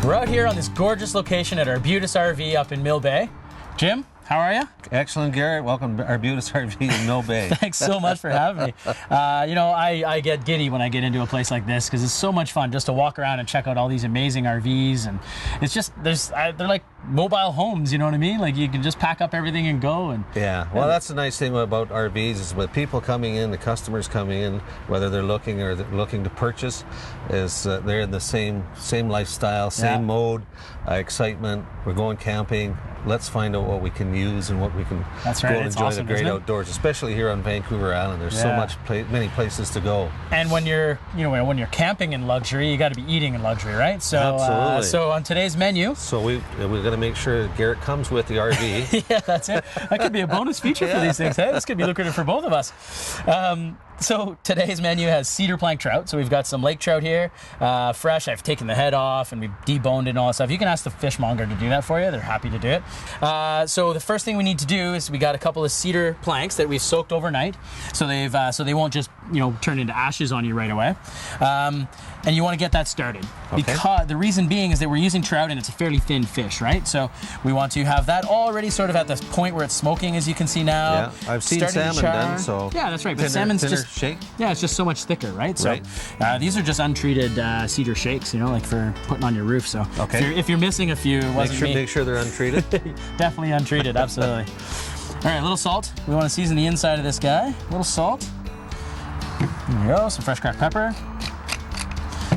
We're out here on this gorgeous location at Arbutus RV up in Mill Bay. Jim, how are you? Excellent, Garrett. Welcome to Arbutus RV in Mill Bay. Thanks so much for having me. You know, I get giddy when I get into a place like this because it's so much fun just to walk around and check out all these amazing RVs, and it's just they're like mobile homes. You know what I mean? Like you can just pack up everything and go. And yeah, well, that's the nice thing about RVs is with people coming in, the customers coming in, whether they're looking or they're looking to purchase, is they're in the same lifestyle, same mode, excitement. We're going camping. Let's find out what we can use and what we can go and enjoy awesome, the great outdoors, especially here on Vancouver Island. There's so many places to go. And when you're camping in luxury, you got to be eating in luxury, right? So, absolutely. So on today's menu, so we're going to make sure that Garrett comes with the RV. yeah, that's it. That could be a bonus feature for these things. Hey, this could be lucrative for both of us. So today's menu has cedar planked trout. So we've got some lake trout here, fresh. I've taken the head off and we've deboned it and all that stuff. You can ask the fishmonger to do that for you. They're happy to do it. So the first thing we need to do is we got a couple of cedar planks that we've soaked overnight, so they won't just turn into ashes on you right away. And you want to get that started because the reason being is that we're using trout and it's a fairly thin fish, right? So we want to have that already sort of at the point where it's smoking, as you can see now. Yeah, I've seen salmon done. So yeah, that's right. But salmon's just shake. Yeah, it's just so much thicker, right? So these are just untreated cedar shakes, like for putting on your roof. So if you're missing a few, it wasn't me. Make sure they're untreated. Definitely untreated, absolutely. All right, a little salt. We want to season the inside of this guy. A little salt. There you go. Some fresh cracked pepper.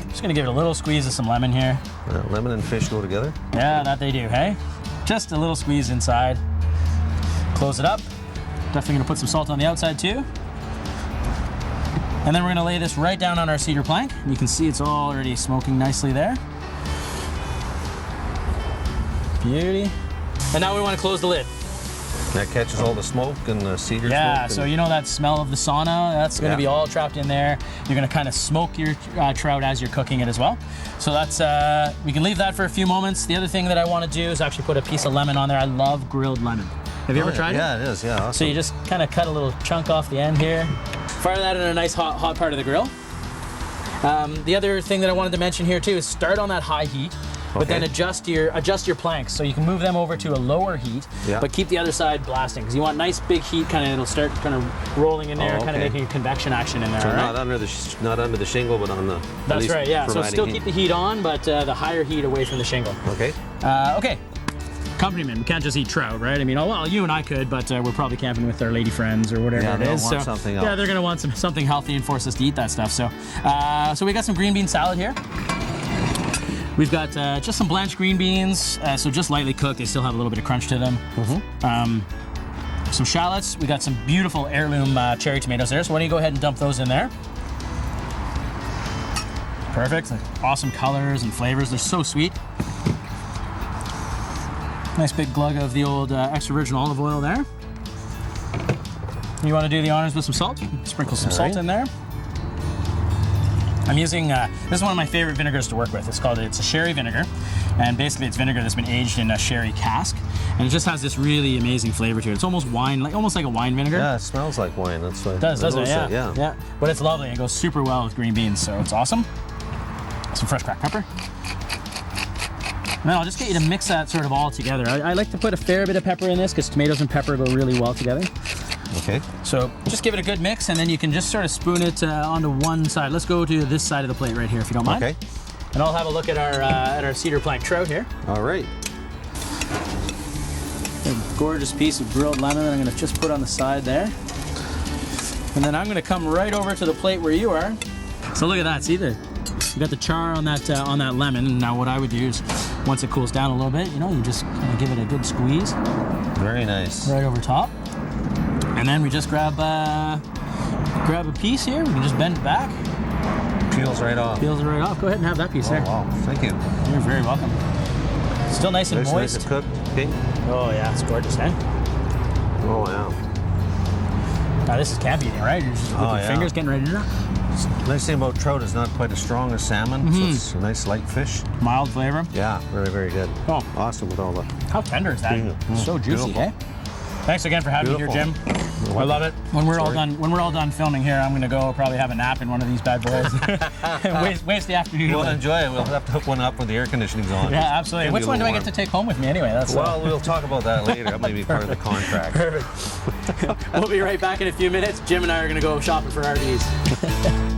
Just gonna give it a little squeeze of some lemon here. Lemon and fish go together. Yeah, that they do. Hey, just a little squeeze inside. Close it up. Definitely gonna put some salt on the outside too. And then we're gonna lay this right down on our cedar plank. You can see it's already smoking nicely there. Beauty. And now we want to close the lid. That catches all the smoke and the cedar smoke. Yeah, so that smell of the sauna, that's going to be all trapped in there. You're going to kind of smoke your trout as you're cooking it as well. So that's, we can leave that for a few moments. The other thing that I want to do is actually put a piece of lemon on there. I love grilled lemon. Have you ever tried it? Yeah, it is, yeah. Awesome. So you just kind of cut a little chunk off the end here. Fire that in a nice hot part of the grill. The other thing that I wanted to mention here too is start on that high heat. But then adjust your planks so you can move them over to a lower heat, but keep the other side blasting because you want nice big heat. It'll start kind of rolling in there, kind of making a convection action in there. So right? not under the shingle, but on the. That's right. Yeah. So still heat. Keep the heat on, but the higher heat away from the shingle. Okay. Okay. Accompaniment. We can't just eat trout, right? I mean, well, you and I could, but we're probably camping with our lady friends or whatever it is. Want something else. Yeah, they're gonna want something healthy and force us to eat that stuff. So, so we got some green bean salad here. We've got just some blanched green beans, so just lightly cooked. They still have a little bit of crunch to them. Some shallots. We got some beautiful heirloom cherry tomatoes there. So why don't you go ahead and dump those in there? Perfect. Awesome colors and flavors. They're so sweet. Nice big glug of the old extra virgin olive oil there. You want to do the honors with some salt? Sprinkle some salt in there. I'm using, this is one of my favorite vinegars to work with. It's a sherry vinegar, and basically it's vinegar that's been aged in a sherry cask, and it just has this really amazing flavor to it. It's almost wine, almost like a wine vinegar. Yeah, it smells like wine. That's why. It does, doesn't it? Yeah. Yeah. But it's lovely. It goes super well with green beans, so it's awesome. Some fresh cracked pepper. And then I'll just get you to mix that sort of all together. I like to put a fair bit of pepper in this because tomatoes and pepper go really well together. Okay. So just give it a good mix, and then you can just sort of spoon it onto one side. Let's go to this side of the plate right here, if you don't mind. Okay. And I'll have a look at our cedar planked trout here. All right. A gorgeous piece of grilled lemon that I'm going to just put on the side there. And then I'm going to come right over to the plate where you are. So look at that. See, you got the char on that lemon. And now what I would do is, once it cools down a little bit, you just kind of give it a good squeeze. Very nice. Right over top. And then we just grab a piece here. We can just bend it back. Peels right off. Peels it right off. Go ahead and have that piece there. Wow, thank you. You're very welcome. Still nice and moist. Nice and cooked. Okay. Oh yeah, it's gorgeous, eh? Oh wow. Now this is camp eating, right? You're just with your fingers getting ready to do that. Nice thing about trout is not quite as strong as salmon, so it's a nice light fish. Mild flavor. Yeah, very, very good. Oh, awesome with all the. How tender is that? So juicy, beautiful. eh? Thanks again for having me here, Jim. I love it. When we're all done filming here, I'm gonna go probably have a nap in one of these bad boys. and waste the afternoon. We'll enjoy it. We'll have to hook one up when the air conditioning's on. Yeah, absolutely. Which one do I get to take home with me anyway? Well, we'll talk about that later. That may be part of the contract. Perfect. We'll be right back in a few minutes. Jim and I are gonna go shopping for RVs.